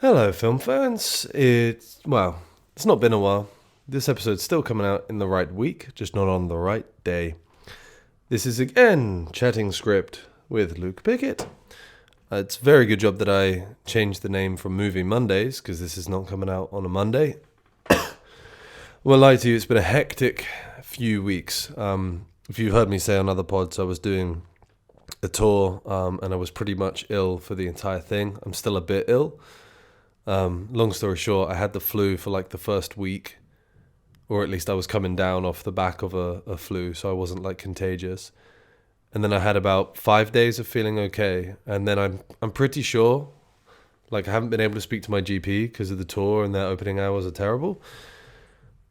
Hello, film fans. It's not been a while. This episode's still coming out in the right week, just not on the right day. This is again Chatting Script with Luke Pickett. It's a very good job that I changed the name from Movie Mondays, because this is not coming out on a Monday. Well, lie to you, it's been a hectic few weeks. If you've heard me say on other pods, I was doing a tour, and I was pretty much ill for the entire thing. I'm still a bit ill. Long story short, I had the flu for like the first week, or at least I was coming down off the back of a flu, so I wasn't like contagious. And then I had about 5 days of feeling okay, and then I'm pretty sure, like I haven't been able to speak to my GP because of the tour and their opening hours are terrible.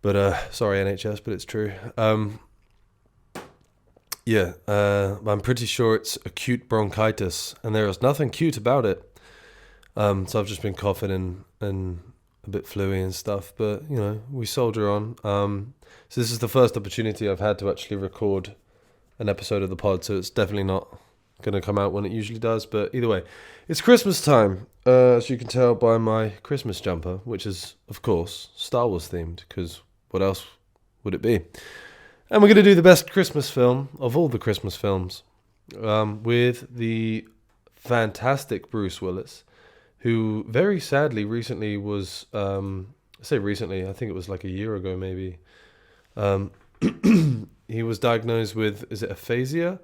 But sorry NHS, but it's true. I'm pretty sure it's acute bronchitis, and there is nothing cute about it. So I've just been coughing and a bit fluey and stuff, but we soldier on. So this is the first opportunity I've had to actually record an episode of the pod, so it's definitely not going to come out when it usually does. But either way, it's Christmas time, as you can tell by my Christmas jumper, which is of course Star Wars themed, because what else would it be? And we're going to do the best Christmas film of all the Christmas films, with the fantastic Bruce Willis, who very sadly recently was, I say recently, I think it was like a year ago maybe, he was diagnosed with, is it aphasia?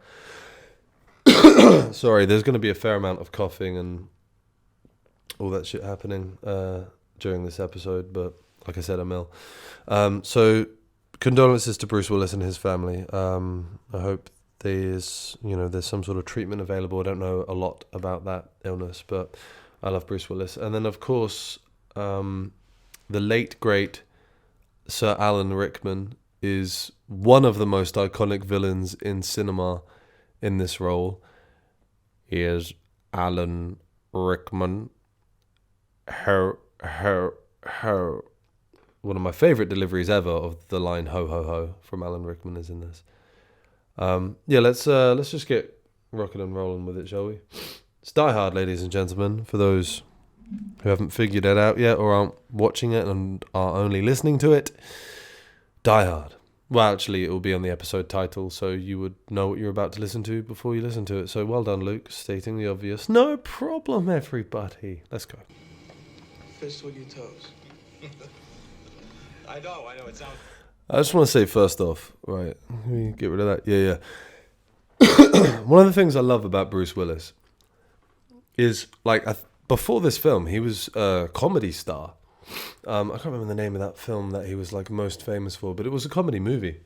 Sorry, there's going to be a fair amount of coughing and all that shit happening during this episode, but like I said, I'm ill. So condolences to Bruce Willis and his family. I hope there's some sort of treatment available. I don't know a lot about that illness, but I love Bruce Willis. And then, of course, the late, great Sir Alan Rickman is one of the most iconic villains in cinema in this role. He is Alan Rickman. Ho, ho, ho. One of my favourite deliveries ever of the line "ho, ho, ho" from Alan Rickman is in this. Let's just get rocking and rolling with it, shall we? It's Die Hard, ladies and gentlemen, for those who haven't figured it out yet or aren't watching it and are only listening to it. Die Hard. Well, actually, it will be on the episode title, so you would know what you're about to listen to before you listen to it. So well done, Luke, stating the obvious. No problem, everybody. Let's go. Fist with your toes. I know, it sounds... I just want to say first off, right, let me get rid of that. Yeah. One of the things I love about Bruce Willis is, like, before this film, he was a comedy star. I can't remember the name of that film that he was, like, most famous for, but it was a comedy movie.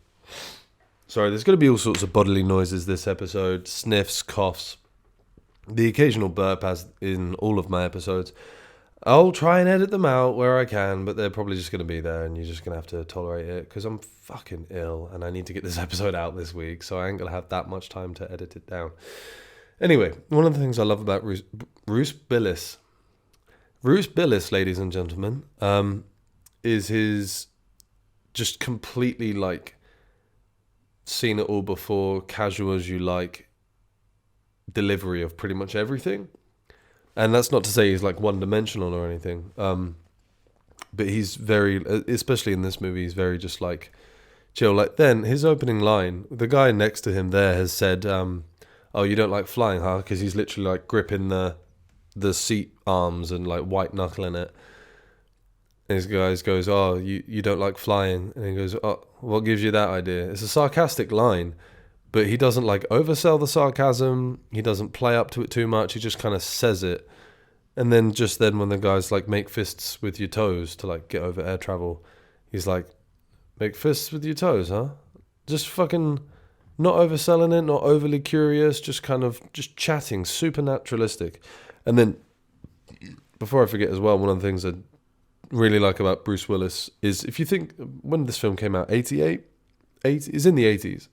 Sorry, there's going to be all sorts of bodily noises this episode, sniffs, coughs, the occasional burp, as in all of my episodes. I'll try and edit them out where I can, but they're probably just going to be there, and you're just going to have to tolerate it, because I'm fucking ill, and I need to get this episode out this week, so I ain't going to have that much time to edit it down. Anyway, one of the things I love about Bruce Willis, ladies and gentlemen, is his just completely, like, seen it all before, casual as you like, delivery of pretty much everything. And that's not to say he's, like, one-dimensional or anything, but he's very, especially in this movie, he's very just, like, chill. Like, then, his opening line, the guy next to him there has said, oh, you don't like flying, huh? Because he's literally, like, gripping the seat arms and, like, white knuckling it. And his guys goes, oh, you don't like flying. And he goes, oh, what gives you that idea? It's a sarcastic line, but he doesn't, like, oversell the sarcasm. He doesn't play up to it too much. He just kind of says it. And then just then when the guys, like, make fists with your toes to, like, get over air travel, he's like, make fists with your toes, huh? Just fucking... not overselling it, not overly curious, just kind of just chatting, super naturalistic. And then, before I forget as well, one of the things I really like about Bruce Willis is, if you think, when this film came out, 88? Is in the 80s.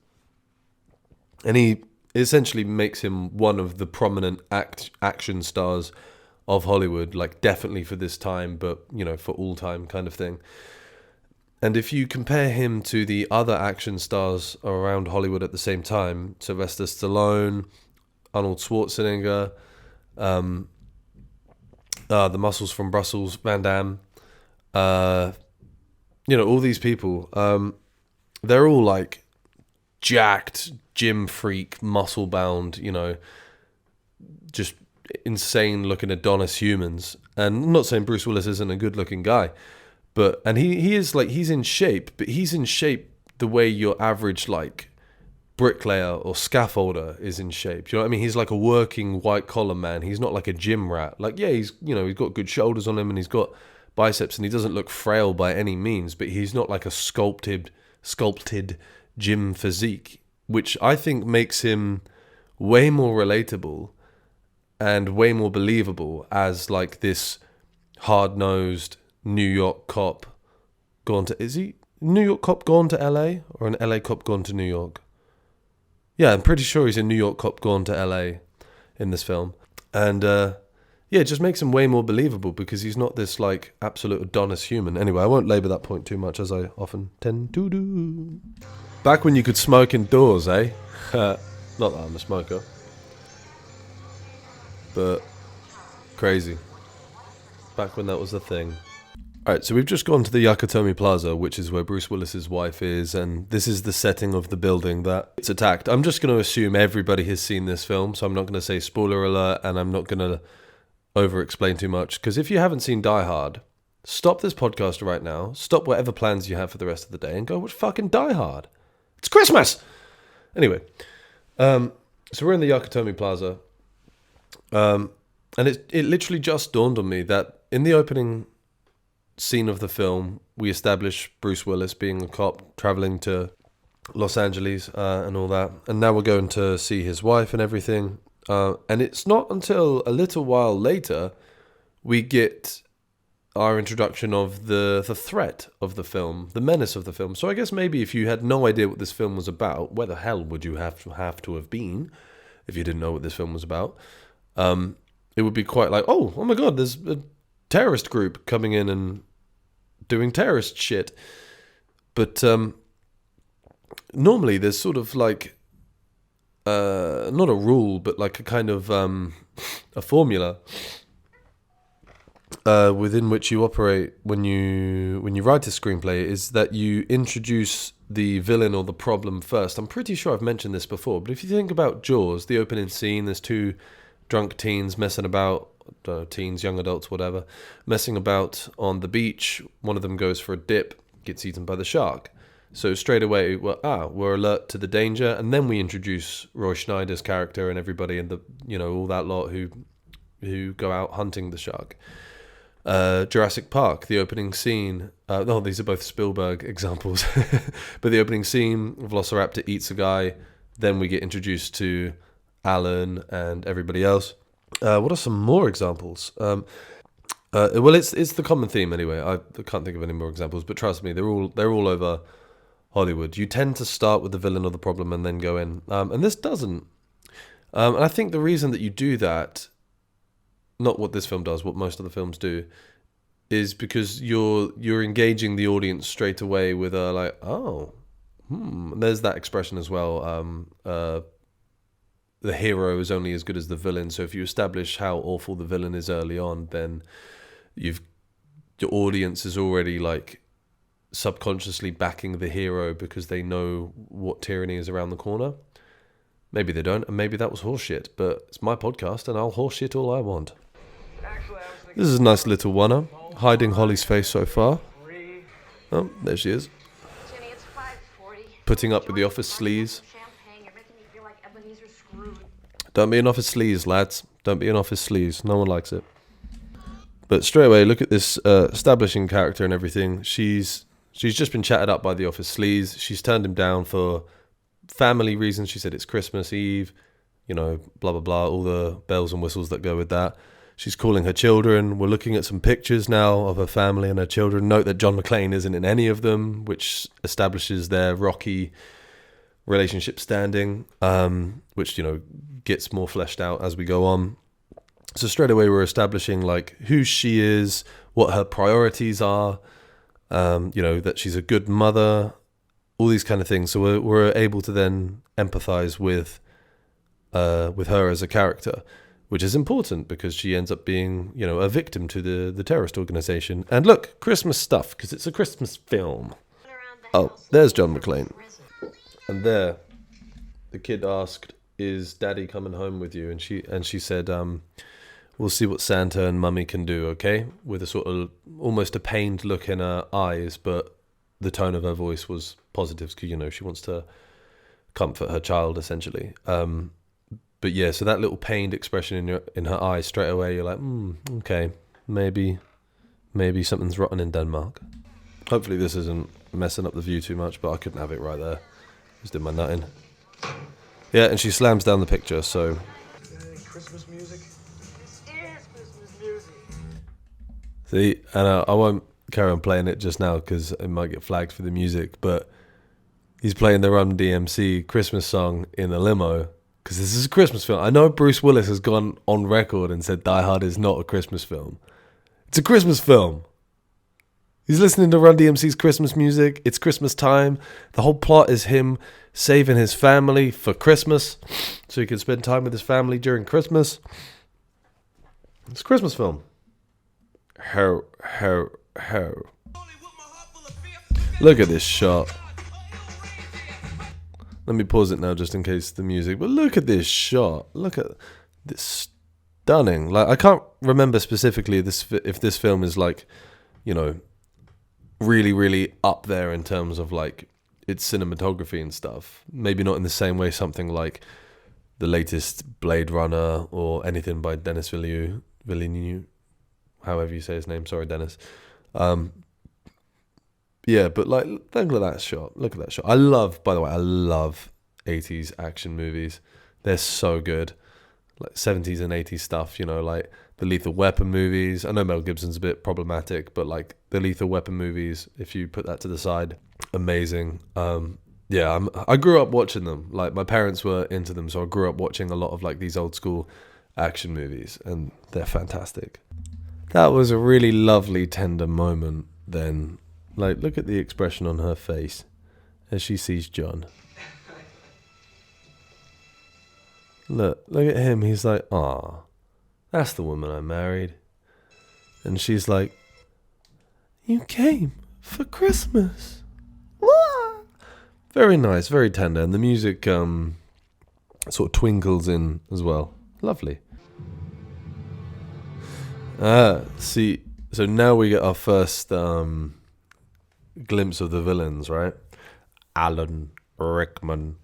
And he essentially makes him one of the prominent action stars of Hollywood, like definitely for this time, but, for all time kind of thing. And if you compare him to the other action stars around Hollywood at the same time, Sylvester Stallone, Arnold Schwarzenegger, the muscles from Brussels, Van Damme, all these people, they're all like jacked, gym freak, muscle bound, just insane looking Adonis humans. And I'm not saying Bruce Willis isn't a good looking guy, and he is like, he's in shape, but he's in shape the way your average like bricklayer or scaffolder is in shape. You know what I mean? He's like a working white collar man. He's not like a gym rat. Like, yeah, he's got good shoulders on him and he's got biceps and he doesn't look frail by any means, but he's not like a sculpted gym physique, which I think makes him way more relatable and way more believable as like this hard-nosed New York cop is he New York cop gone to LA or an LA cop gone to New York? Yeah, I'm pretty sure he's a New York cop gone to LA in this film. And it just makes him way more believable because he's not this like absolute Adonis human. Anyway, I won't labour that point too much, as I often tend to do. Back when you could smoke indoors, eh? Not that I'm a smoker. But crazy. Back when that was a thing. Alright, so we've just gone to the Yakatomi Plaza, which is where Bruce Willis's wife is, and this is the setting of the building that it's attacked. I'm just going to assume everybody has seen this film, so I'm not going to say spoiler alert, and I'm not going to over-explain too much, because if you haven't seen Die Hard, stop this podcast right now, stop whatever plans you have for the rest of the day, and go watch fucking Die Hard. It's Christmas! Anyway, so we're in the Yakatomi Plaza, and it literally just dawned on me that in the opening scene of the film, we establish Bruce Willis being a cop traveling to Los Angeles and all that, and now we're going to see his wife and everything, and it's not until a little while later we get our introduction of the threat of the film, the menace of the film. So I guess maybe if you had no idea what this film was about, where the hell would you have to have been if you didn't know what this film was about? It would be quite like, oh my god, there's a terrorist group coming in and doing terrorist shit. But normally there's sort of like not a rule, but like a kind of a formula within which you operate when you write a screenplay, is that you introduce the villain or the problem first. I'm pretty sure I've mentioned this before, but if you think about Jaws, the opening scene, there's two drunk teens messing about, teens, young adults, whatever, messing about on the beach. One of them goes for a dip, gets eaten by the shark. So straight away, we're alert to the danger, and then we introduce Roy Schneider's character and everybody and all that lot who go out hunting the shark. Jurassic Park, the opening scene. These are both Spielberg examples, but the opening scene, Velociraptor eats a guy. Then we get introduced to Alan and everybody else. What are some more examples? Well, it's the common theme anyway. I can't think of any more examples, but trust me, they're all over Hollywood. You tend to start with the villain or the problem and then go in. And this doesn't. And I think the reason that you do that, not what this film does, what most of the films do, is because you're engaging the audience straight away with a like, there's that expression as well. The hero is only as good as the villain. So if you establish how awful the villain is early on, then your audience is already like subconsciously backing the hero because they know what tyranny is around the corner. Maybe they don't, and maybe that was horseshit, but it's my podcast and I'll horseshit all I want. This is a nice little one, hiding Holly's face so far. Oh, there she is. Putting up with the office sleaze. Don't be an office sleaze, lads. Don't be an office sleaze. No one likes it. But straight away, look at this establishing character and everything. She's just been chatted up by the office sleaze. She's turned him down for family reasons. She said it's Christmas Eve, blah, blah, blah, all the bells and whistles that go with that. She's calling her children. We're looking at some pictures now of her family and her children. Note that John McClane isn't in any of them, which establishes their rocky relationship standing, which, gets more fleshed out as we go on. So straight away we're establishing like who she is, what her priorities are, that she's a good mother, all these kind of things. So we're able to then empathize with her as a character. which is important because she ends up being, a victim to the terrorist organization. And look, Christmas stuff, because it's a Christmas film. Oh, there's John McClane. And there, the kid asked, "Is Daddy coming home with you?" And she said, "We'll see what Santa and Mummy can do, okay?" With a sort of almost a pained look in her eyes, but the tone of her voice was positive because, she wants to comfort her child, essentially. But yeah, so that little pained expression in her eyes, straight away, you're like, okay, maybe something's rotten in Denmark. Hopefully this isn't messing up the view too much, but I couldn't have it right there. Just did my nutting. Yeah, and she slams down the picture, so... Christmas music? This is Christmas music. See, and I won't carry on playing it just now because it might get flagged for the music, but he's playing the Run DMC Christmas song in a limo because this is a Christmas film. I know Bruce Willis has gone on record and said Die Hard is not a Christmas film. It's a Christmas film. He's listening to Run DMC's Christmas music. It's Christmas time. The whole plot is him saving his family for Christmas so he can spend time with his family during Christmas. It's a Christmas film. Ho, ho, ho. Look at this shot. Let me pause it now just in case the music. But look at this shot. Look at this stunning. Like, I can't remember specifically if this film is like, really, really up there in terms of like its cinematography and stuff. Maybe not in the same way something like the latest Blade Runner or anything by Denis Villeneuve, however you say his name. Sorry, Dennis. Yeah, but like, look at that shot. Look at that shot. I love 80s action movies. They're so good. Like 70s and 80s stuff, like the Lethal Weapon movies. I know Mel Gibson's a bit problematic, but like the Lethal Weapon movies, if you put that to the side, amazing. I grew up watching them. Like my parents were into them, so I grew up watching a lot of like these old school action movies, and they're fantastic. That was a really lovely, tender moment then. Like, look at the expression on her face as she sees John. Look at him. He's like, "Aw, that's the woman I married." And she's like, "You came for Christmas." Very nice, very tender. And the music sort of twinkles in as well. Lovely. See, so now we get our first glimpse of the villains, right? Alan Rickman.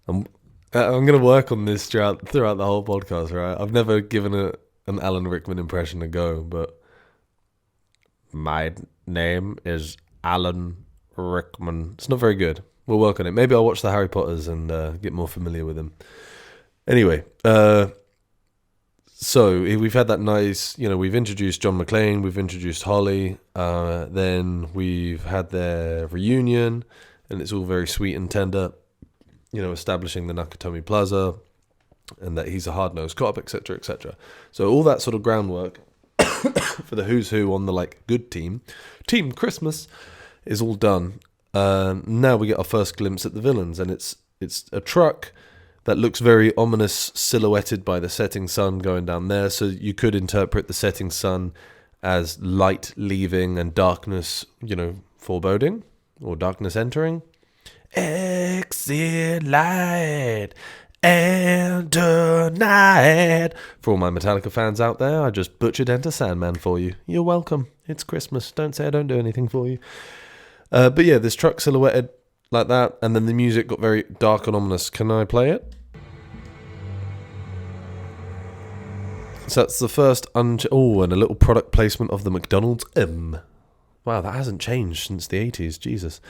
I'm going to work on this throughout the whole podcast, right? I've never given an Alan Rickman impression a go, but my name is Alan Rickman. It's not very good. We'll work on it. Maybe I'll watch the Harry Potters and get more familiar with him. Anyway, so we've had that nice, we've introduced John McClane, we've introduced Holly, then we've had their reunion, and it's all very sweet and tender, establishing the Nakatomi Plaza, and that he's a hard-nosed cop, etc., etc. So all that sort of groundwork for the who's who on the, like, good Team Christmas, is all done. Now we get our first glimpse at the villains, and it's a truck that looks very ominous, silhouetted by the setting sun going down there. So you could interpret the setting sun as light leaving and darkness, foreboding, or darkness entering. Exit light, enter night. For all my Metallica fans out there, I just butchered Enter Sandman for you. You're welcome. It's Christmas. Don't say I don't do anything for you. But yeah, this truck silhouetted like that, and then the music got very dark and ominous. Can I play it? So that's the first and a little product placement of the McDonald's M. Wow, that hasn't changed since the 80s. Jesus.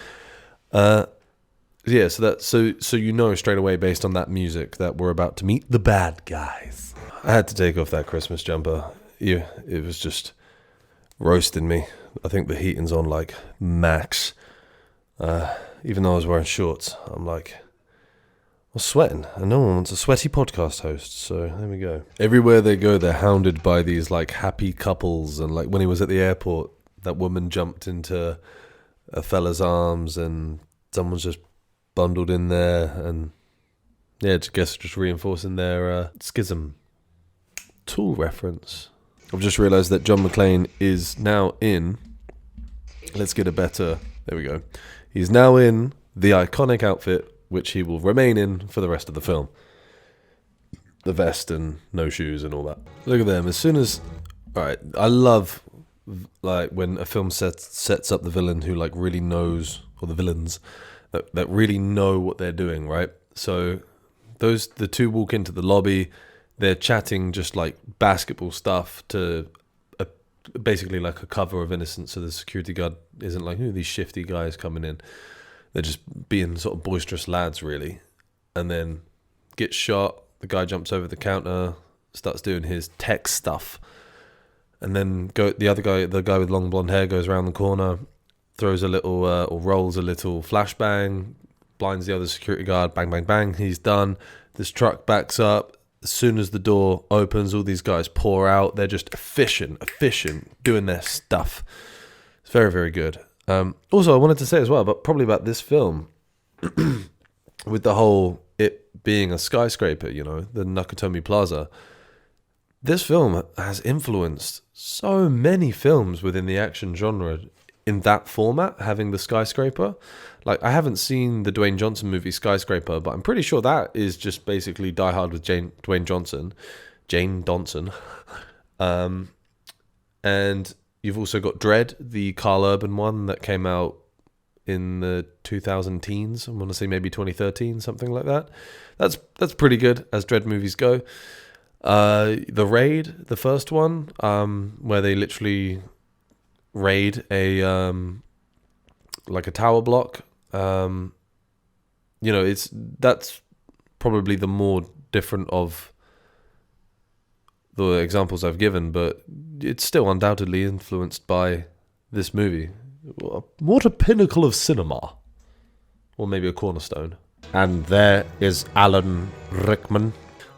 Yeah, so straight away based on that music that we're about to meet the bad guys. I had to take off that Christmas jumper. Yeah, it was just roasting me. I think the heating's on like max. Even though I was wearing shorts, I'm like, I was sweating, and no one wants a sweaty podcast host, so there we go. Everywhere they go, they're hounded by these, like, happy couples, and, like, when he was at the airport, that woman jumped into a fella's arms, and someone's just bundled in there, and, yeah, I guess just reinforcing their schism. Tool reference. I've just realised that John McClane is now in... Let's get a better... There we go. He's now in the iconic outfit, which he will remain in for the rest of the film. The vest and no shoes and all that. Look at them. As soon as... Alright, I love like when a film sets up the villain who like really knows, or the villains that really know what they're doing, right? So the two walk into the lobby, they're chatting just like basketball stuff to basically like a cover of innocence, so the security guard isn't like, who are these shifty guys coming in? They're just being sort of boisterous lads, really. And then gets shot, the guy jumps over the counter, starts doing his tech stuff. And then the guy with long blonde hair goes around the corner, throws a little, or rolls a little flashbang, blinds the other security guard, bang, bang, bang, he's done. This truck backs up. As soon as the door opens, all these guys pour out. They're just efficient, doing their stuff. It's very, very good. Also, I wanted to say as well, but probably about this film, with the whole it being a skyscraper, you know, the Nakatomi Plaza. This film has influenced so many films within the action genre in that format, having the skyscraper. Like, I haven't seen the Dwayne Johnson movie Skyscraper, but I'm pretty sure that is just basically Die Hard with Dwayne Johnson. Jane Donson. And you've also got Dredd, the Carl Urban one that came out in the 2000 teens. I want to say maybe 2013, something like that. That's pretty good, as Dredd movies go. The Raid, the first one, where they literally raid a like a tower block. You know, that's probably the more different of the examples I've given, but it's still undoubtedly influenced by this movie. What a pinnacle of cinema, or maybe a cornerstone. And there is Alan Rickman.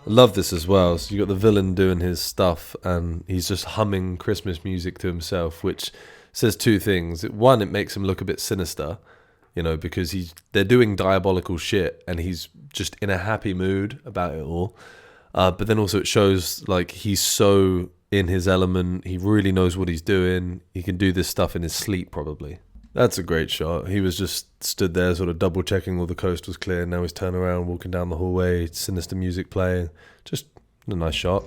I love this as well. So you got the villain doing his stuff, and he's just humming Christmas music to himself, which says two things. One, it makes him look a bit sinister, you know, because they're doing diabolical shit, and he's just in a happy mood about it all. But then also it shows like he's so in his element. He really knows what he's doing. He can do this stuff in his sleep, probably. That's a great shot. He was just stood there sort of double checking all the coast was clear. Now he's turning around, walking down the hallway, sinister music playing. Just a nice shot.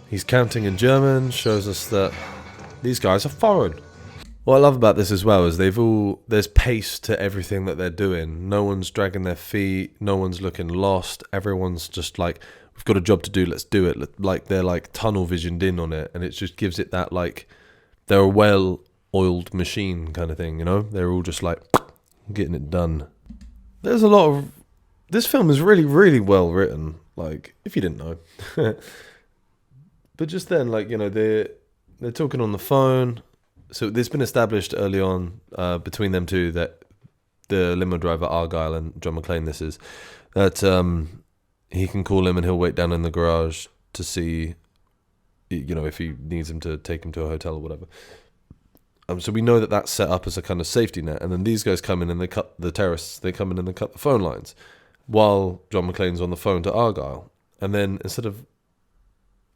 He's counting in German, shows us that these guys are foreign. What I love about this as well is there's pace to everything that they're doing. No one's dragging their feet. No one's looking lost. Everyone's just like, we've got a job to do, let's do it. Like they're like tunnel visioned in on it, and it just gives it that like they're a well-oiled machine kind of thing, you know? They're all just like getting it done. There's a lot of... This film is really, really well written, like, if you didn't know. But just then, like, you know, they're talking on the phone. So there's been established early on between them two that the limo driver, Argyle, and John McClane, this is, that he can call him and he'll wait down in the garage to see, you know, if he needs him to take him to a hotel or whatever. So we know that that's set up as a kind of safety net. And then these guys come in and they cut the terrorists. They come in and they cut the phone lines while John McClane's on the phone to Argyle. And then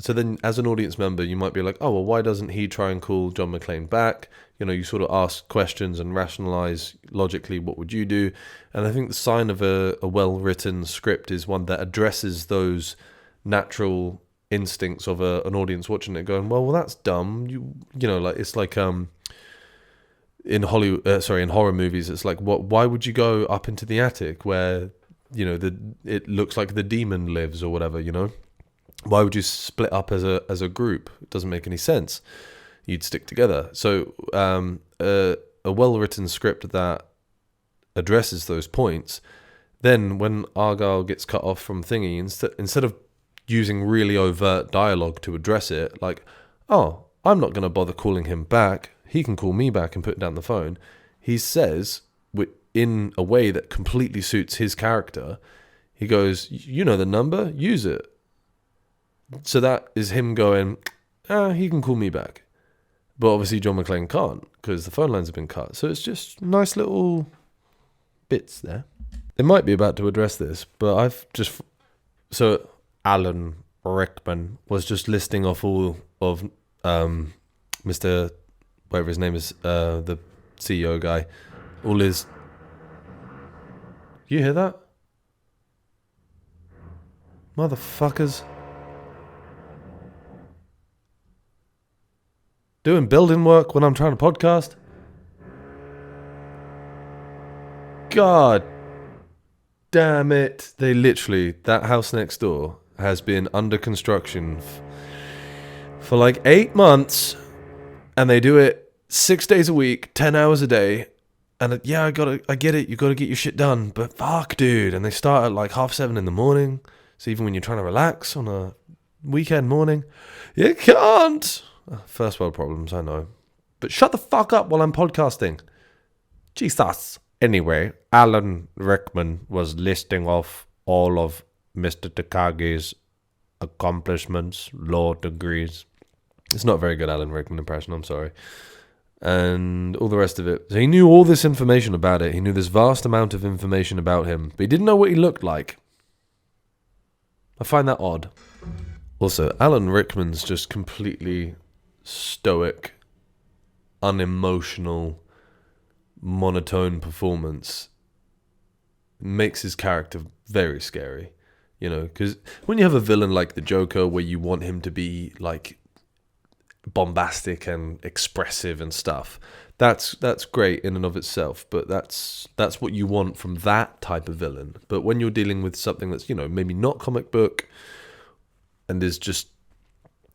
so then as an audience member, you might be like, oh, well, why doesn't he try and call John McClane back? You know, you sort of ask questions and rationalize logically, what would you do? And I think the sign of a well-written script is one that addresses those natural instincts of an audience watching it going, well, that's dumb. You know, like, it's like, in horror movies, it's like, why would you go up into the attic where, you know, it looks like the demon lives or whatever, you know? Why would you split up as a group? It doesn't make any sense. You'd stick together. So a well-written script that addresses those points, then when Argyle gets cut off from Thingy, instead of using really overt dialogue to address it, like, oh, I'm not going to bother calling him back. He can call me back and put down the phone. He says, in a way that completely suits his character, he goes, you know the number, use it. So that is him going, he can call me back. But obviously John McClane can't because the phone lines have been cut. So it's just nice little bits there. They might be about to address this, but So Alan Rickman was just listing off all of Mr. whatever his name is, the CEO guy, all his. You hear that? Motherfuckers. Doing building work when I'm trying to podcast? God damn it. They literally, that house next door has been under construction for like 8 months, and they do it 6 days a week, 10 hours a day. And yeah, I get it, you gotta get your shit done, but fuck, dude. And they start at like 7:30 in the morning. So even when you're trying to relax on a weekend morning, you can't. First world problems, I know. But shut the fuck up while I'm podcasting. Jesus. Anyway, Alan Rickman was listing off all of Mr. Takagi's accomplishments, law degrees. It's not a very good Alan Rickman impression, I'm sorry. And all the rest of it. So he knew all this information about it. He knew this vast amount of information about him, but he didn't know what he looked like. I find that odd. Also, Alan Rickman's just completely stoic, unemotional, monotone performance makes his character very scary, you know, because when you have a villain like the Joker where you want him to be like bombastic and expressive and stuff, that's great in and of itself, but that's what you want from that type of villain. But when you're dealing with something that's, you know, maybe not comic book and is just,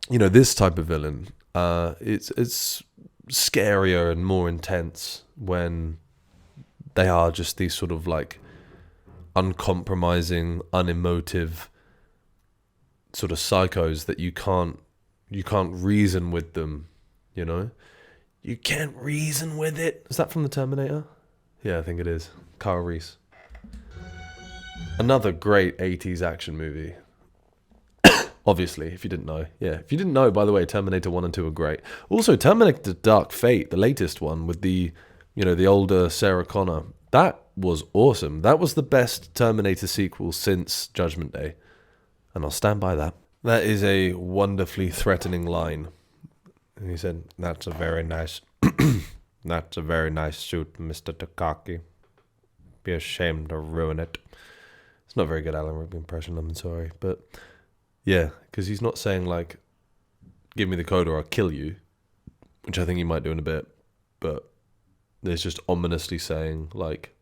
you know, this type of villain, it's scarier and more intense when they are just these sort of like uncompromising, unemotive sort of psychos that you can't reason with them, you know? You can't reason with it. Is that from the Terminator? Yeah, I think it is. Kyle Reese. Another great 80s action movie. Obviously, if you didn't know. Yeah, if you didn't know, by the way, Terminator 1 and 2 are great. Also, Terminator Dark Fate, the latest one with the, you know, the older Sarah Connor, that was awesome. That was the best Terminator sequel since Judgment Day. And I'll stand by that. That is a wonderfully threatening line. And he said, that's a very nice suit, Mr. Takaki. Be ashamed to ruin it. It's not a very good Alan Rickman impression, I'm sorry. But yeah, because he's not saying like, give me the code or I'll kill you, which I think he might do in a bit. But there's just ominously saying like,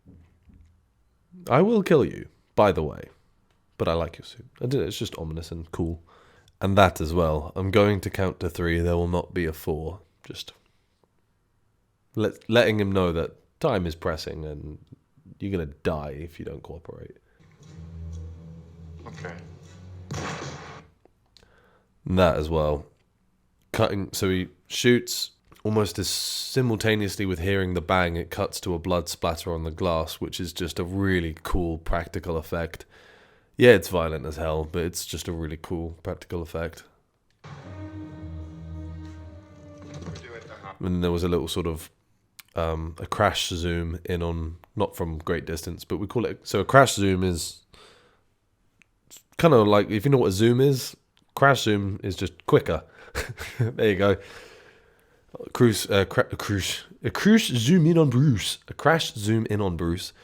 I will kill you, by the way. But I like your suit. It's just ominous and cool. And that as well. I'm going to count to 3. There will not be a 4. Just letting him know that time is pressing and you're going to die if you don't cooperate. Okay. And that as well. Cutting. So he shoots almost as simultaneously with hearing the bang. It cuts to a blood splatter on the glass, which is just a really cool practical effect. Yeah, it's violent as hell, but it's just a really cool practical effect. And there was a little sort of a crash zoom in on, not from great distance, but we call it, so a crash zoom is kind of like, if you know what a zoom is, crash zoom is just quicker. There you go. A crash zoom in on Bruce. A crash zoom in on Bruce.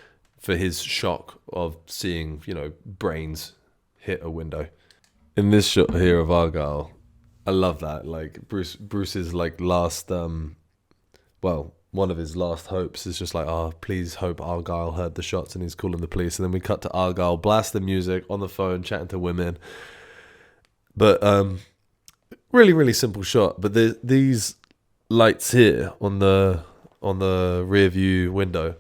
For his shock of seeing, you know, brains hit a window. In this shot here of Argyle, I love that. Like Bruce's like last, one of his last hopes is just like, please hope Argyle heard the shots and he's calling the police. And then we cut to Argyle, blast the music on the phone, chatting to women. But really, really simple shot. But these lights here on the rear view window.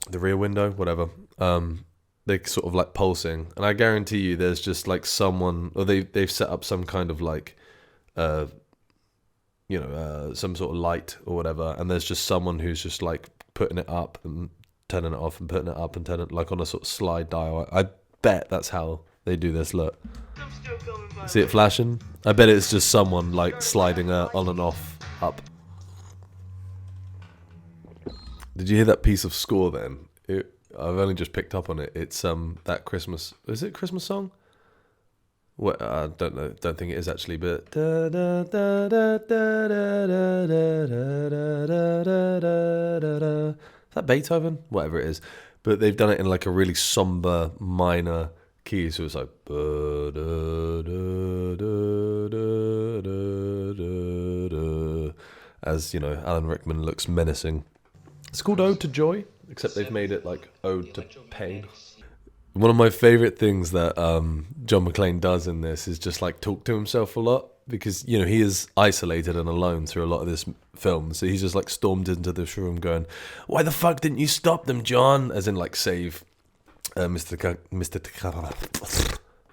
The rear window, whatever, they're sort of like pulsing, and I guarantee you there's just like someone, or they've set up some kind of like some sort of light or whatever, and there's just someone who's just like putting it up and turning it off and putting it up and turning it, like on a sort of slide dial. I bet that's how they do this. Look, see it flashing? I bet it's just someone like sliding on and off up. Did you hear that piece of score then? I've only just picked up on it. It's that Christmas... Is it a Christmas song? What, I don't know. Don't think it is actually, but is that Beethoven? Whatever it is, but they've done it in like a really somber minor key, so it's like as you know, Alan Rickman looks menacing. It's called Ode to Joy, except they've made it like Ode to Pain. One of my favorite things that John McClane does in this is just like talk to himself a lot, because you know he is isolated and alone through a lot of this film. So he's just like stormed into this room going, "Why the fuck didn't you stop them, John?" As in like save Mr.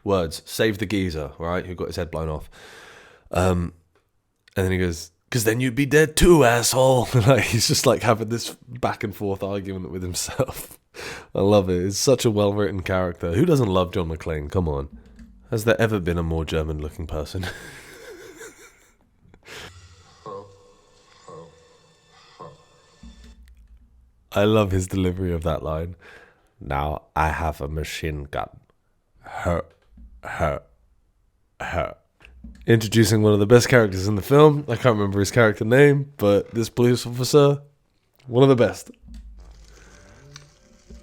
Words, save the geezer, right? Who got his head blown off. And then he goes, "Because then you'd be dead too, asshole." Like he's just like having this back and forth argument with himself. I love it. It's such a well-written character. Who doesn't love John McClane? Come on. Has there ever been a more German-looking person? I love his delivery of that line. "Now I have a machine gun. Her. Introducing one of the best characters in the film. I can't remember his character name, but this police officer, one of the best.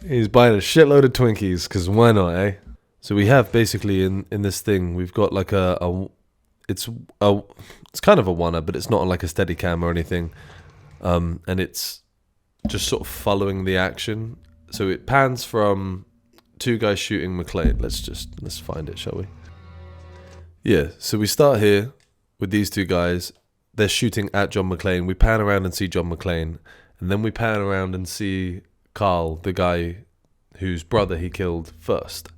He's buying a shitload of Twinkies, because why not, eh? So we have basically in this thing, we've got like it's kind of a one-up, but it's not on like a steady cam or anything. And it's just sort of following the action. So it pans from two guys shooting McClane. Let's find it, shall we? Yeah, so we start here with these two guys. They're shooting at John McClane. We pan around and see John McClane. And then we pan around and see Carl, the guy whose brother he killed first.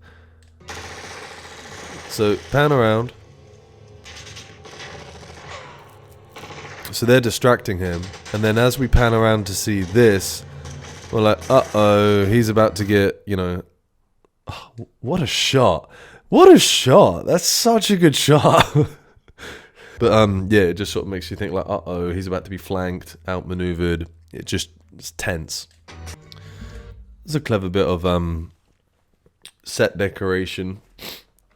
So pan around. So they're distracting him. And then as we pan around to see this, we're like, uh-oh, he's about to get, you know... Oh, what a shot. What a shot. That's such a good shot. But yeah, it just sort of makes you think like, uh-oh, he's about to be flanked, outmaneuvered. It's tense. There's a clever bit of set decoration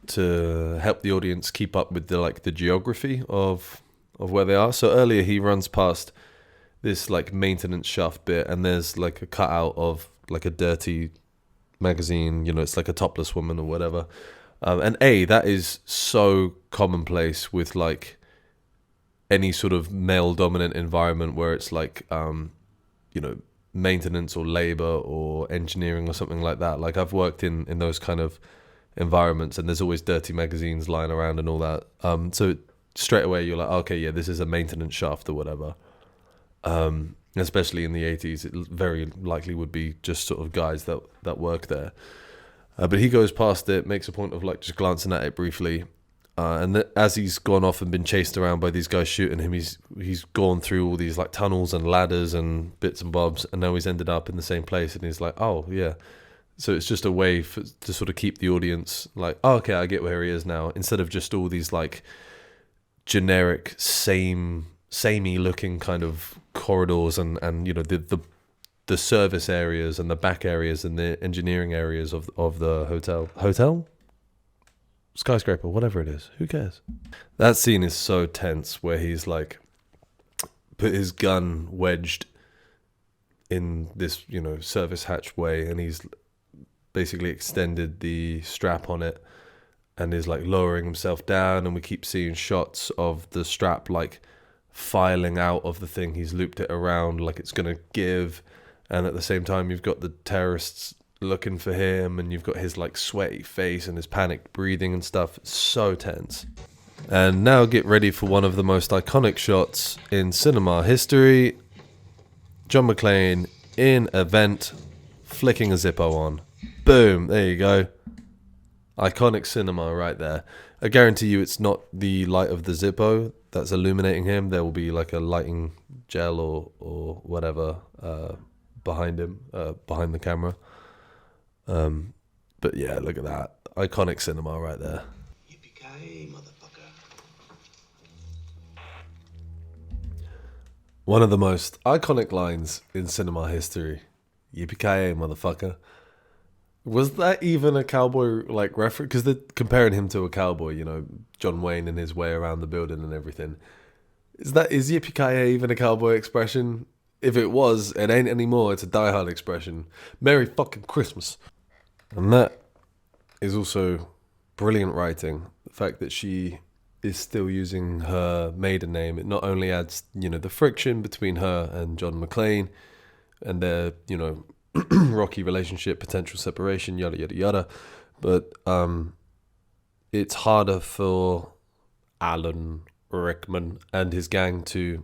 to help the audience keep up with the geography of where they are. So earlier he runs past this like maintenance shaft bit, and there's like a cutout of like a dirty magazine. You know, it's like a topless woman or whatever. And that is so commonplace with like any sort of male dominant environment where it's like you know, maintenance or labor or engineering or something like that. Like I've worked in those kind of environments, and there's always dirty magazines lying around and all that. So straight away you're like, okay, yeah, this is a maintenance shaft or whatever. Especially in the 80s, it very likely would be just sort of guys that work there. But he goes past it, makes a point of like just glancing at it briefly. And as he's gone off and been chased around by these guys shooting him, he's gone through all these like tunnels and ladders and bits and bobs, and now he's ended up in the same place. And he's like, oh yeah. So it's just a way to sort of keep the audience like, oh, okay, I get where he is now, instead of just all these like generic samey looking kind of corridors and you know the service areas and the back areas and the engineering areas of the hotel. Skyscraper, whatever it is, who cares? That scene is so tense where he's like put his gun wedged in this, you know, service hatchway, and he's basically extended the strap on it and is like lowering himself down, and we keep seeing shots of the strap like filing out of the thing. He's looped it around like it's gonna give, and at the same time you've got the terrorists looking for him, and you've got his like sweaty face and his panicked breathing and stuff. It's so tense. And now get ready for one of the most iconic shots in cinema history. John McClane in a vent, flicking a Zippo on. Boom, there you go. Iconic cinema right there. I guarantee you it's not the light of the Zippo that's illuminating him. There will be like a lighting gel or whatever behind him, behind the camera. But yeah, look at that. Iconic cinema right there. Yippee-ki-yay, motherfucker. One of the most iconic lines in cinema history. Yippee-ki-yay, motherfucker. Was that even a cowboy like reference? Because they're comparing him to a cowboy, John Wayne and his way around the building and everything. Is yippee ki even a cowboy expression? If it was, it ain't anymore. It's a diehard expression. Merry fucking Christmas. And that is also brilliant writing. The fact that she is still using her maiden name, it not only adds, the friction between her and John McClane and their, rocky relationship, potential separation, yada yada yada, but it's harder for Alan Rickman and his gang to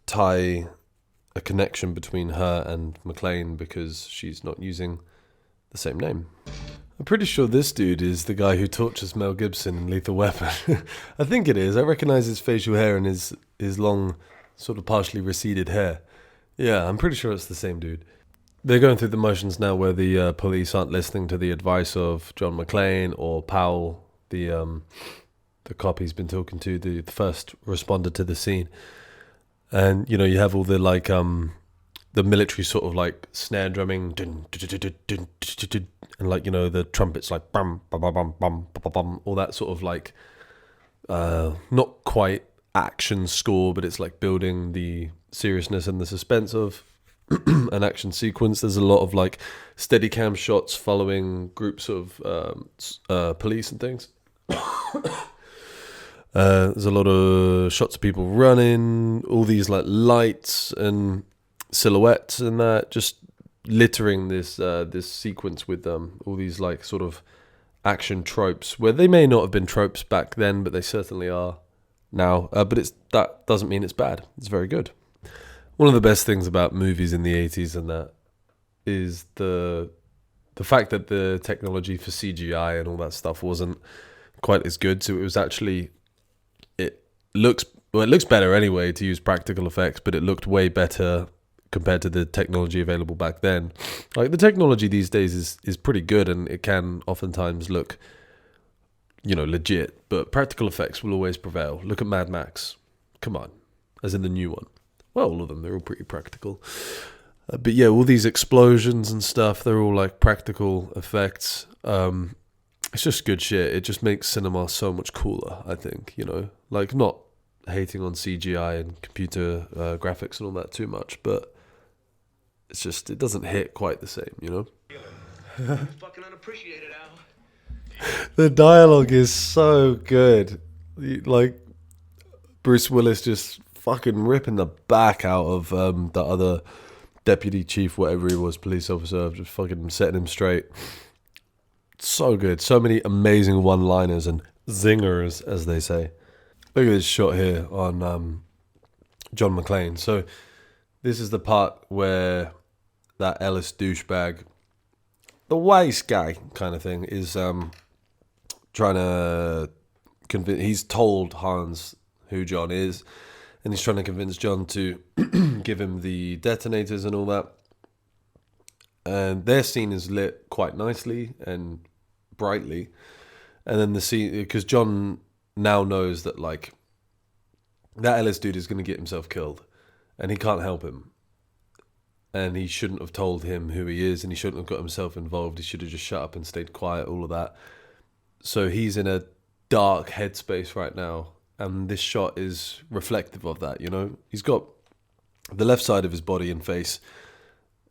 tie a connection between her and McClane because she's not using the same name. I'm pretty sure this dude is the guy who tortures Mel Gibson in Lethal Weapon. I think it is. I recognize his facial hair and his long, sort of partially receded hair. Yeah, I'm pretty sure it's the same dude. They're going through the motions now where the police aren't listening to the advice of John McClane or Powell, the cop he's been talking to, the first responder to the scene. And, you have all the, the military sort of, snare drumming, dun, dun, dun, dun, dun, dun, dun, and, the trumpets, bum, bum, bum, bum, bum, bum, bum, all that sort of, not quite action score, but it's, building the seriousness and the suspense of an action sequence. There's a lot of, steady cam shots following groups of police and things. There's a lot of shots of people running, all these lights and silhouettes and that, just littering this sequence with all these sort of action tropes, where they may not have been tropes back then, but they certainly are now. But that doesn't mean it's bad. It's very good. One of the best things about movies in the 80s and that is the fact that the technology for CGI and all that stuff wasn't quite as good. So it was actually, it looks better anyway to use practical effects, but it looked way better compared to the technology available back then. The technology these days is pretty good, and it can oftentimes look, legit, but practical effects will always prevail. Look at Mad Max. Come on. As in the new one. Well, all of them, they're all pretty practical. But yeah, all these explosions and stuff, they're all practical effects. It's just good shit. It just makes cinema so much cooler, I think, not hating on CGI and computer graphics and all that too much, but it's just, it doesn't hit quite the same, Fucking unappreciated, Al. The dialogue is so good. Bruce Willis just fucking ripping the back out of the other deputy chief, whatever he was, police officer, just fucking setting him straight. So good. So many amazing one-liners and zingers, as they say. Look at this shot here on John McClane. So this is the part where that Ellis douchebag, the wise guy kind of thing, is trying to convince. He's told Hans who John is, and he's trying to convince John to give him the detonators and all that. And their scene is lit quite nicely and brightly. And then the scene, because John now knows that that Ellis dude is going to get himself killed, and he can't help him. And he shouldn't have told him who he is, and he shouldn't have got himself involved. He should have just shut up and stayed quiet, all of that. So he's in a dark headspace right now. And this shot is reflective of that, He's got the left side of his body and face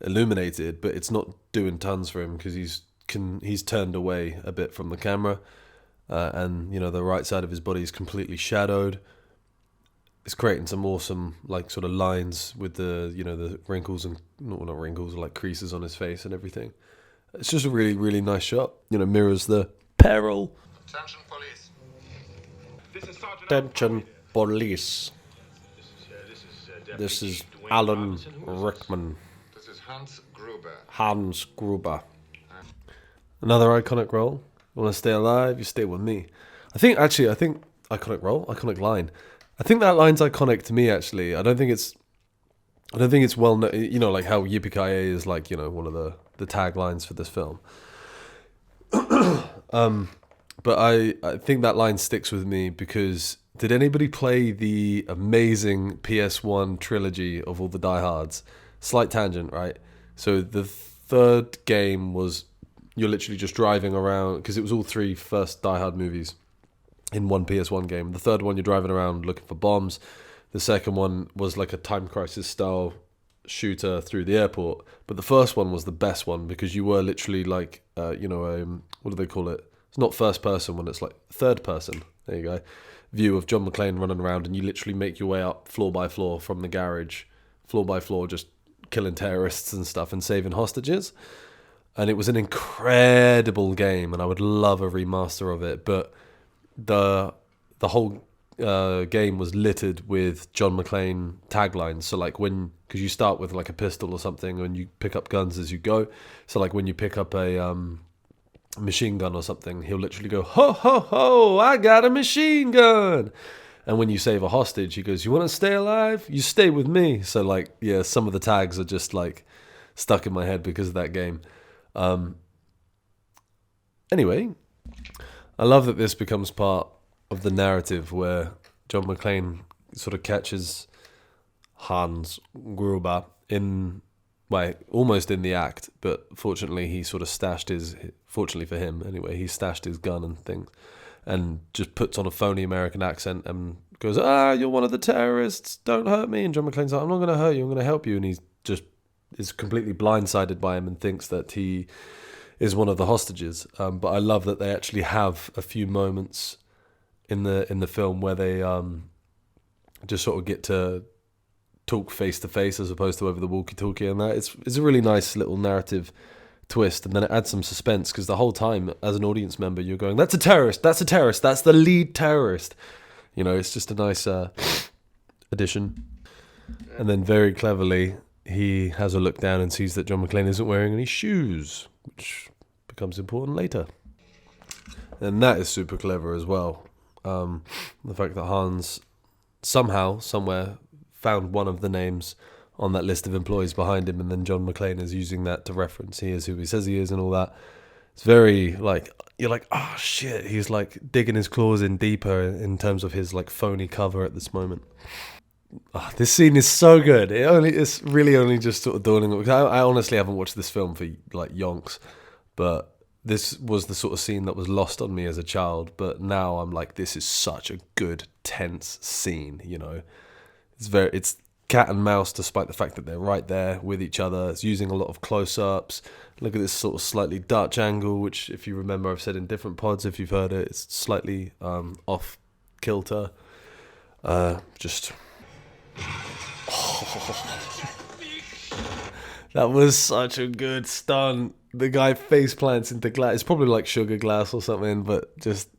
illuminated, but it's not doing tons for him because he's turned away a bit from the camera. And, the right side of his body is completely shadowed. It's creating some awesome, sort of lines with the, the wrinkles and, not wrinkles, creases on his face and everything. It's just a really, really nice shot. Mirrors the peril. Attention, police. This is Sergeant Attention, police. This is Alan Rickman. This is Hans Gruber. Hans Gruber. Another iconic role. You want to stay alive? You stay with me. I think iconic role, iconic line. I think that line's iconic to me. Actually, I don't think it's well known. How Yippee Ki is one of the taglines for this film. But I think that line sticks with me because did anybody play the amazing PS1 trilogy of all the diehards? Slight tangent, right? So the third game was you're literally just driving around, because it was all three first Die Hard movies in one PS1 game. The third one, you're driving around looking for bombs. The second one was like a Time Crisis style shooter through the airport. But the first one was the best one, because you were literally like, what do they call it? It's not first person when it's like third person. There you go. View of John McClane running around, and you literally make your way up floor by floor from the garage, floor by floor, just killing terrorists and stuff and saving hostages. And it was an incredible game, and I would love a remaster of it. But the whole game was littered with John McClane taglines. So like because you start with like a pistol or something, and you pick up guns as you go. So like when you pick up a machine gun or something, he'll literally go, ho ho ho, I got a machine gun. And when you save a hostage, he goes, you want to stay alive? You stay with me. So like, yeah, some of the tags are just like stuck in my head because of that game. Anyway, I love that this becomes part of the narrative where John McClane sort of catches Hans Gruber almost in the act, but fortunately he sort of fortunately for him anyway, he stashed his gun and things, and just puts on a phony American accent and goes, you're one of the terrorists, don't hurt me. And John McClane's like, I'm not going to hurt you, I'm going to help you. And he's just is completely blindsided by him and thinks that he is one of the hostages. But I love that they actually have a few moments in the film where they just sort of get to talk face to face as opposed to over the walkie-talkie, and that it's a really nice little narrative twist. And then it adds some suspense, because the whole time as an audience member you're going, that's a terrorist, that's the lead terrorist. It's just a nice addition. And then very cleverly he has a look down and sees that John McClane isn't wearing any shoes, which becomes important later. And that is super clever as well. The fact that Hans somehow, somewhere, found one of the names on that list of employees behind him, and then John McClane is using that to reference he is who he says he is and all that. It's very, like, you're like, oh shit, he's like digging his claws in deeper in terms of his like phony cover at this moment. This scene is so good. It's really only just sort of dawning. I honestly haven't watched this film for like yonks, but this was the sort of scene that was lost on me as a child. But now I'm like, this is such a good, tense scene, It's cat and mouse, despite the fact that they're right there with each other. It's using a lot of close-ups. Look at this sort of slightly Dutch angle, which, if you remember, I've said in different pods, if you've heard it, it's slightly off kilter. That was such a good stunt. The guy face plants into glass. It's probably like sugar glass or something, but just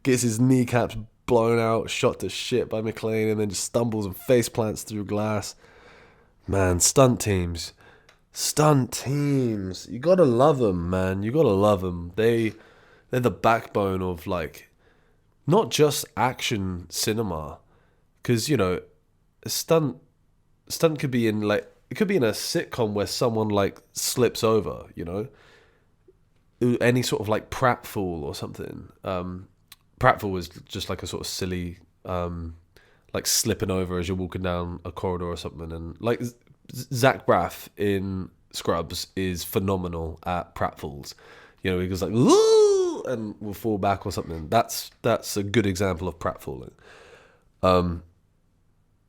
gets his kneecaps blown out, shot to shit by McClane, and then just stumbles and face plants through glass. Man, stunt teams. You gotta love them, man. You gotta love them. They're the backbone of, like, not just action cinema. Because, a stunt could be in, like, it could be in a sitcom where someone, like, slips over, Any sort of, like, pratfall or something. Pratfall is just like a sort of silly, like slipping over as you're walking down a corridor or something. And like Zach Braff in Scrubs is phenomenal at pratfalls. He goes like, "Ooh!" and will fall back or something. That's a good example of pratfalling.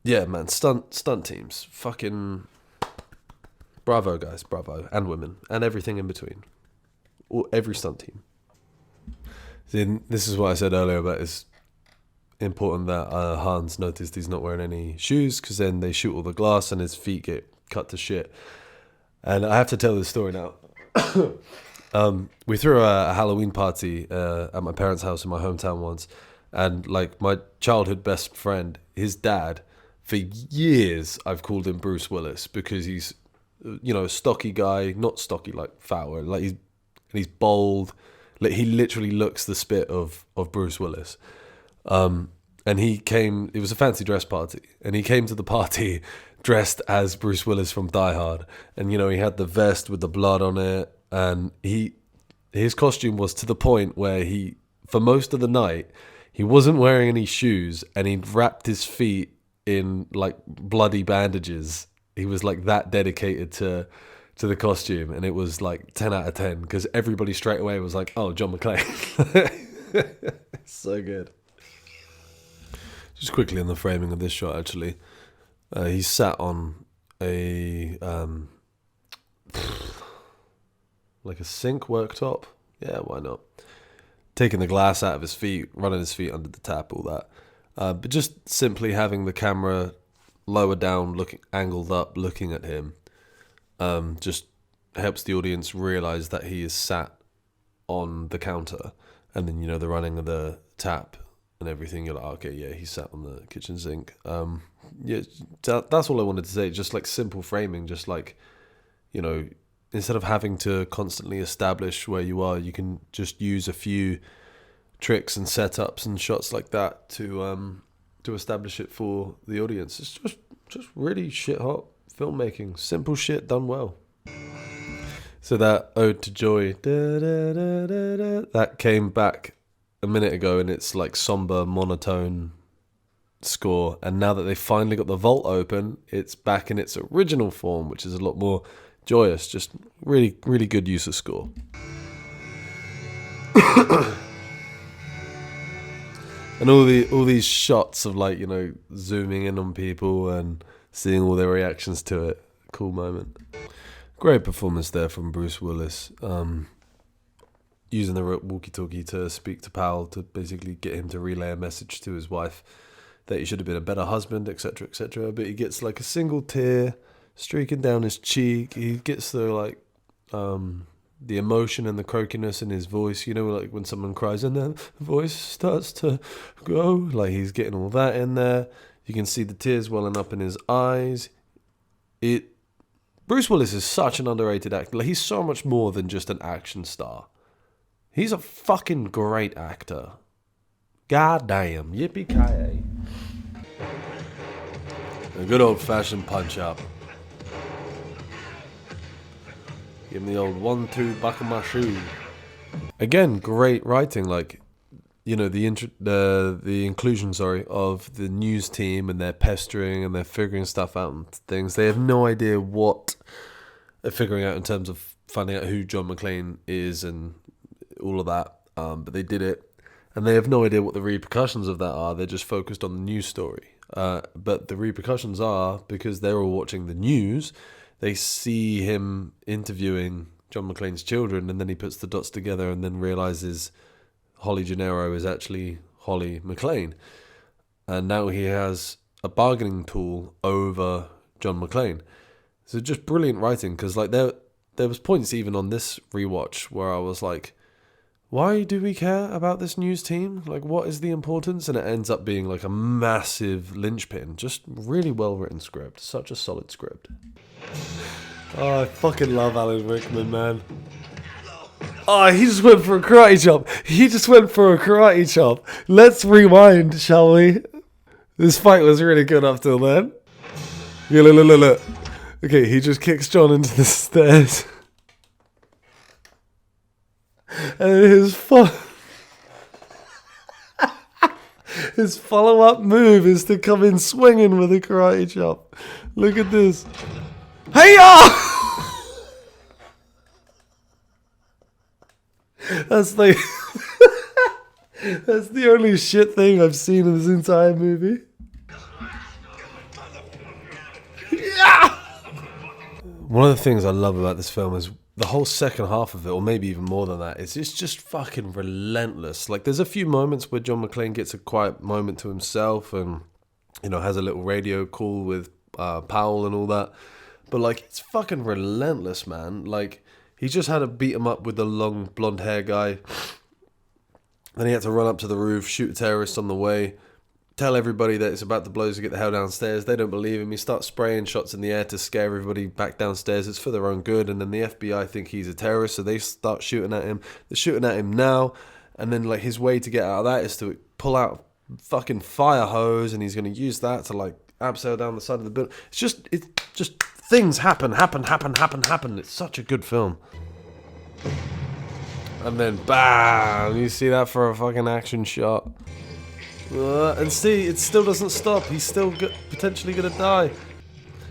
Yeah, man, stunt teams, fucking bravo, guys, bravo, and women, and everything in between, or every stunt team. Then this is what I said earlier about it's important that Hans noticed he's not wearing any shoes, because then they shoot all the glass and his feet get cut to shit. And I have to tell this story now. We threw a Halloween party at my parents' house in my hometown once, and like my childhood best friend, his dad, for years I've called him Bruce Willis, because he's a stocky guy, not stocky like fat, like he's bold. He literally looks the spit of Bruce Willis. And it was a fancy dress party, and he came to the party dressed as Bruce Willis from Die Hard. And, he had the vest with the blood on it, and his costume was to the point where for most of the night, he wasn't wearing any shoes, and he'd wrapped his feet in, like, bloody bandages. He was, like, that dedicated to to the costume, and it was like 10 out of 10 because everybody straight away was like, "Oh, John McClane." So good. Just quickly on the framing of this shot, actually, he sat on a like a sink worktop. Yeah, why not? Taking the glass out of his feet, running his feet under the tap, all that. But just simply having the camera lower down, looking angled up, looking at him, just helps the audience realize that he is sat on the counter. And then, the running of the tap and everything, you're like, okay, yeah, he sat on the kitchen sink. Yeah, that's all I wanted to say. Just like simple framing, just like, instead of having to constantly establish where you are, you can just use a few tricks and setups and shots like that to establish it for the audience. It's just really shit hot filmmaking. Simple shit done well. So that Ode to Joy, that came back a minute ago, and it's like somber, monotone score. And now that they finally got the vault open, it's back in its original form, which is a lot more joyous. Just really, really good use of score. And all these shots of like, zooming in on people and seeing all their reactions to it. Cool moment. Great performance there from Bruce Willis. Using the walkie-talkie to speak to Powell to basically get him to relay a message to his wife that he should have been a better husband, etc., etc. But he gets like a single tear streaking down his cheek. He gets the the emotion and the croakiness in his voice, like when someone cries and their voice starts to go, like he's getting all that in there. You can see the tears welling up in his eyes. Bruce Willis is such an underrated actor. Like, he's so much more than just an action star. He's a fucking great actor. God damn. Yippee-ki-yay. A good old-fashioned punch-up. Give me the old 1-2 buckle my shoe. Again, great writing. Like, the inclusion, of the news team, and they're pestering and they're figuring stuff out and things. They have no idea what they're figuring out in terms of finding out who John McClane is and all of that. But they did it, and they have no idea what the repercussions of that are. They're just focused on the news story. But the repercussions are, because they're all watching the news, they see him interviewing John McClane's children, and then he puts the dots together and then realizes Holly Gennaro is actually Holly McClane. And now he has a bargaining tool over John McClane. So just brilliant writing, because like there was points even on this rewatch where I was like, why do we care about this news team? Like, what is the importance? And it ends up being like a massive linchpin. Just really well written script. Such a solid script. Oh, I fucking love Alan Rickman, man. Oh, he just went for a karate chop. Let's rewind, shall we? This fight was really good up till then. Yeah, look. Okay, he just kicks John into the stairs. And his follow-up move is to come in swinging with a karate chop. Look at this. Hey-ya! That's the only shit thing I've seen in this entire movie. Yeah! One of the things I love about this film is the whole second half of it, or maybe even more than that, it's just fucking relentless. Like, there's a few moments where John McClane gets a quiet moment to himself and, has a little radio call with Powell and all that. But, like, it's fucking relentless, man. Like, he just had to beat him up with the long blonde hair guy. Then he had to run up to the roof, shoot a terrorist on the way, tell everybody that it's about to blow to get the hell downstairs. They don't believe him. He starts spraying shots in the air to scare everybody back downstairs. It's for their own good. And then the FBI think he's a terrorist, so they start shooting at him. They're shooting at him now. And then, like, his way to get out of that is to pull out fucking fire hose, and he's going to use that to, like, abseil down the side of the building. It's just things happen. It's such a good film. And then, bam! You see that for a fucking action shot. And see, it still doesn't stop. He's still potentially going to die.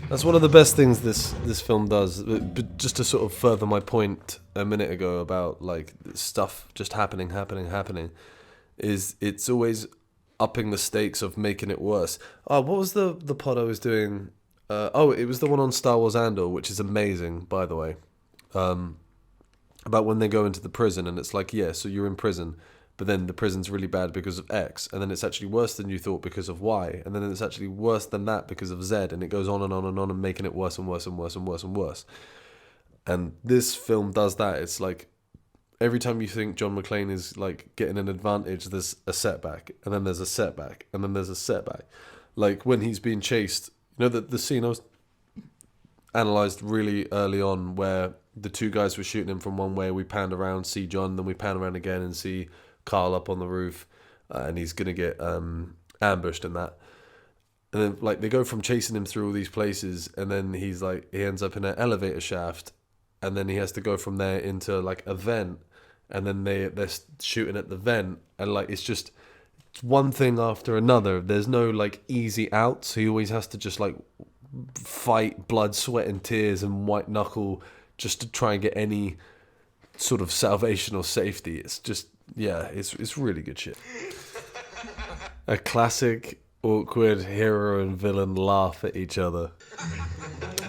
That's one of the best things this film does. But just to sort of further my point a minute ago about like stuff just happening, is it's always upping the stakes of making it worse. Oh, what was the pod I was doing? It was the one on Star Wars Andor, which is amazing, by the way. About when they go into the prison and it's like, yeah, so you're in prison, but then the prison's really bad because of X, and then it's actually worse than you thought because of Y, and then it's actually worse than that because of Z, and it goes on and on and on and making it worse and worse and worse and worse and worse. And this film does that. It's like every time you think John McClane is like getting an advantage, there's a setback, and then there's a setback, and then there's a setback. Like when he's being chased, you know, the scene I was analysed really early on where the two guys were shooting him from one way, we panned around, see John, then we pan around again and see Carl up on the roof, and he's gonna get ambushed and that. And then like they go from chasing him through all these places, and then he ends up in an elevator shaft, and then he has to go from there into like a vent, and then they're shooting at the vent, and like it's one thing after another. There's no like easy outs. He always has to just like fight blood, sweat and tears and white knuckle just to try and get any sort of salvation or safety. It's just, yeah, it's really good shit. A classic awkward hero and villain laugh at each other.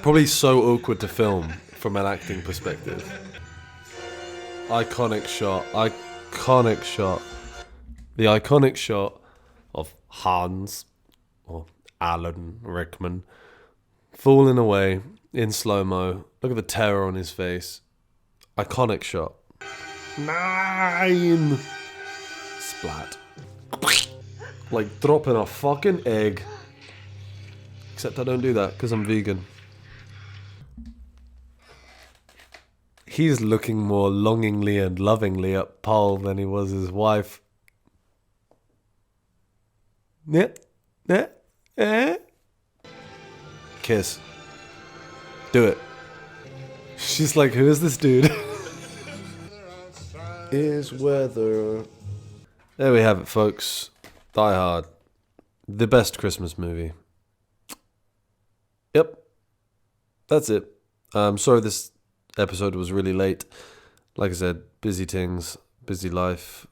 Probably so awkward to film from an acting perspective. Iconic shot. The iconic shot of Hans, or Alan Rickman, falling away in slow-mo. Look at the terror on his face. Iconic shot. 9! Splat. Like dropping a fucking egg. Except I don't do that because I'm vegan. He's looking more longingly and lovingly at Paul than he was his wife. Kiss. Do it. She's like, who is this dude? Is weather. There we have it, folks. Die Hard. The best Christmas movie. Yep. That's it. Sorry this episode was really late. Like I said, busy things, busy life,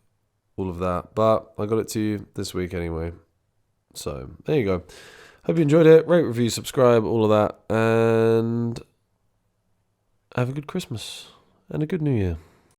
all of that. But I got it to you this week anyway. So, there you go. Hope you enjoyed it. Rate, review, subscribe, all of that. And have a good Christmas and a good New Year.